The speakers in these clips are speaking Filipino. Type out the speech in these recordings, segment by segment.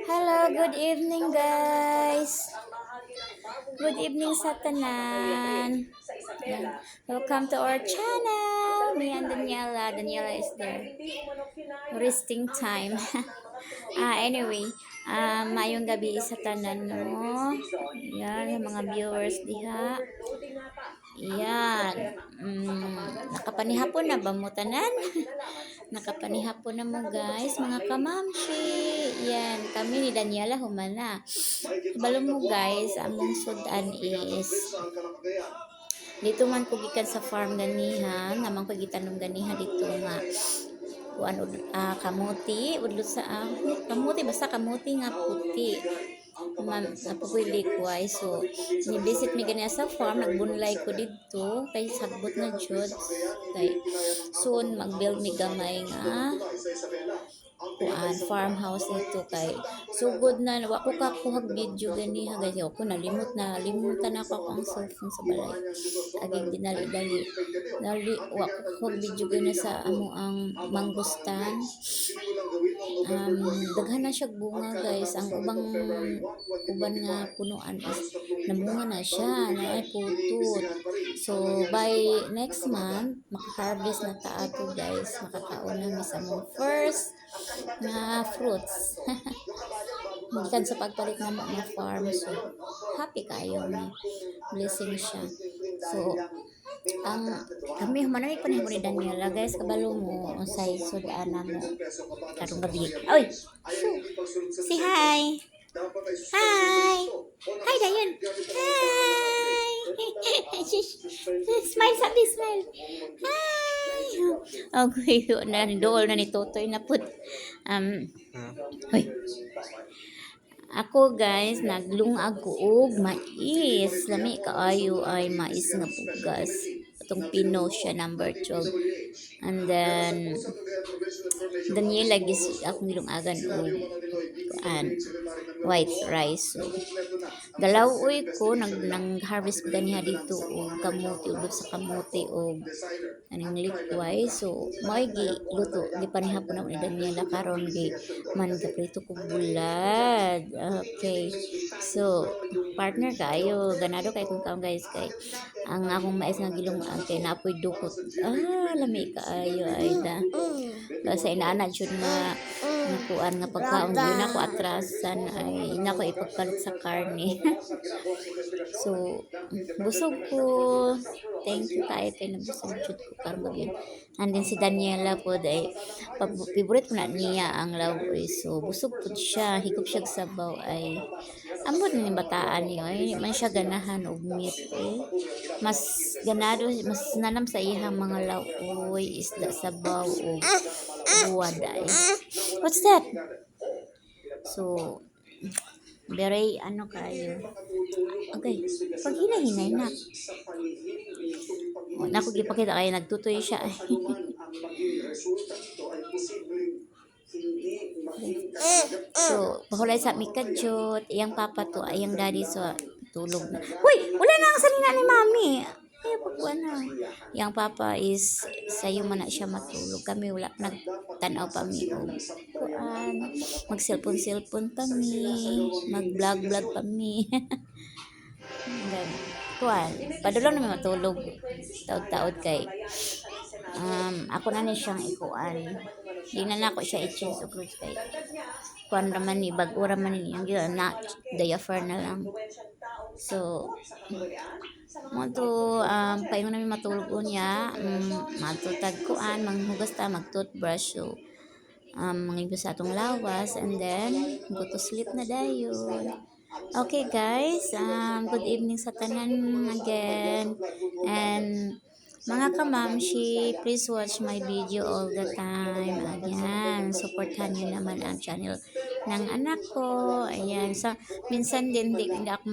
Hello, good evening guys. Good evening sa tanan. Yan. Welcome to our channel. Me and Daniela. Daniela is there. Resting time. Anyway, mayong gabi sa tanan no. Yan, mga viewers diha. Yan. Nakapanihapon na ba mo tanan? Nakapanihapon na mo guys, mga kamamshi. Yan, kami ni Daniela humana. Balo mo guys, among sudan is dito man ko gikan sa farm ganiha, namang pagitanong ganiha dito nga kuan kamuti udlo sa kamuti basta kamuti nga puti napupuy likway. So ni-visit mi ganyan sa farm, nagbunlay ko dito kay sagbot na jud kay soon mag-build mi gamay nga kuan farmhouse ito kay sugod na wa ko kakuhag video ganiha guys. Ako nalimutan ako ang cellphone sa balay aging dinali-dali wa ko kakuhag video gani sa amo ang mangustan. Daghan na siya bunga guys. Ang uban nga punuan is namunga na siya na ay putot. So by next month maka-harvest na ta ato guys, makakaon na mi sa mong first na fruits. Gikan sa pagpalit na mga farm, so happy kayo ni blessing siya. So ang kami manami pa ni Daniela guys, kabalo mo unsay sudana mo karong gabi. Oy, si hi. Hi. Hi dayon. Hi. Smile sabi, smile. Hi. Okay, na dool na ni Totoy na pud. Hoy. Ako guys, naglungag ko og mais. Lami kaayo ay mais nga bugas. Itong Pino siya number 12. And then Daniela gis akong gilungagan og white rice. So, dalawoy ko nang harvest ko ganiha dito og kamote ug sa kamote og aning likway. So mo'y giluto di panihapon na ni Daniela karon gi man gaprito ko bulad. Okay, so partner kayo ganado kay kung kaon guys kay ang akong mais nga gilungan kay napoy dukot. Lami kaayo ay da kasi inaana jud nga nakuan nga pagkaon yun ako atrasan ay nako ipagpalit sa karne. So busog ko, thank you tayo kay nabusog jud ko karong gabi. And then si Daniela po ay favorite po na niya ang lawoy, so busog po siya, higop siya sabaw ay ambot ni bataan niyo ay man siya ganahan og meat mas ganado mas nanam sa iyang mga lawoy isda sabaw og buwad ay. What's that? So very ano kayo. Okay, pag hinahinay na. Naku gipakita kay nagtutoy siya. So, bahulay sa mikadjot, iyang papa to, iyang daddy so tulog na. Hoy, wala na ang salina ni mami. Ay, pagkuhan na. Yang papa is sayo man na siya matulog. Kami wala nagtanaw pa mi og kuan. Mag-cellphone pa mi. Mag-vlog pa mi. Kuan. Padulong na mi matulog. Taod-taod kay ako na ni siyang ikuan. Di na ako siya i-change og clothes kay kuan raman ni bag-o raman ni ang gila na diaper na lang. So mo to paingon namin matulog unya matutag kuan manghugas ta mag-toothbrush. So mangibos sa atong lawas and then go to sleep na dayon. Okay guys, good evening sa tanan again. And mga kamamshi, please watch my video all the time. Ayan, supportan nyo naman ang channel ng anak ko. Ayan, so, minsan din hindi ako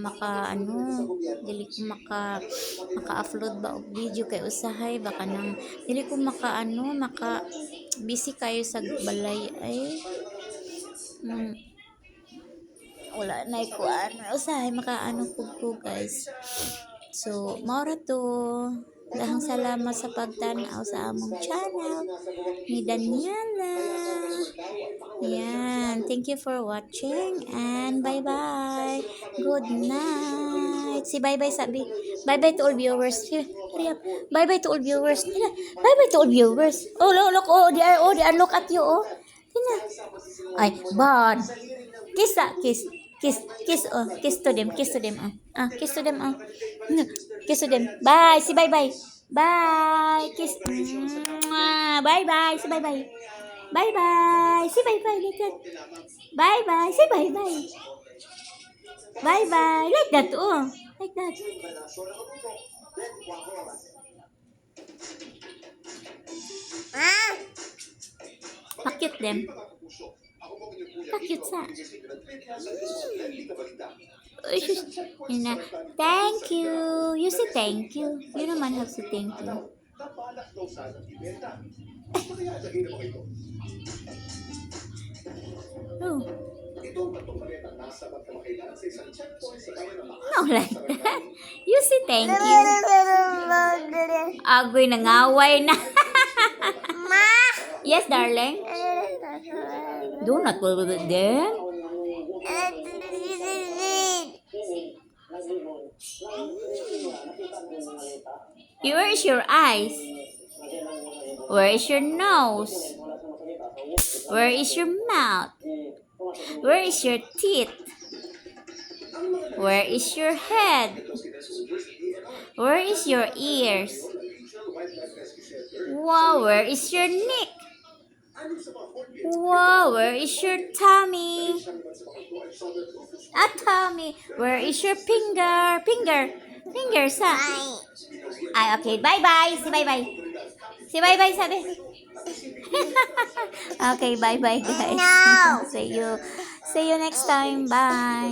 dili ko maka-upload ba og video kay usahay baka nang dili ko maka busy kayo sa balay ay wala na ikuan usahay maka ko guys. So maura to. Dahang salamat sa pagtanaw sa among channel ni Daniela. Yan. Thank you for watching and bye-bye. Good night. Si bye-bye sabi. Bye-bye to all viewers. Here, hurry up. Bye-bye to all viewers. Tina, bye-bye to all viewers. Oh, look. Oh, they are look at you. Oh. Tina. Ay, bad. Kiss ah, kiss. Kiss, oh. Kiss to them. Kiss to them, oh. Ah, kiss to them, oh. Kiss to them. Bye. Si bye-bye. Bye. Kiss. Mwah. Bye-bye. Si bye-bye. Bye-bye. Si bye-bye. Like that. Bye-bye. Si bye-bye. Bye-bye. Like that, oh. Like that. Pakit them. Pakit sa. Uy, yun na. Thank you. You say thank you. You naman have to thank you. Oh. No, like that. You say thank you. Agoy, nangaway na. Yes, darling. Do not go with them. Where is your eyes? Where is your nose? Where is your mouth? Where is your teeth? Where is your head? Where is your ears? Wow, where is your neck? Wow, where is your tummy? Tummy. Where is your finger? Finger sa. Ay, okay. Bye-bye. Si bye-bye. Si bye-bye sabi. Okay, bye-bye guys. No. See you next time. Bye.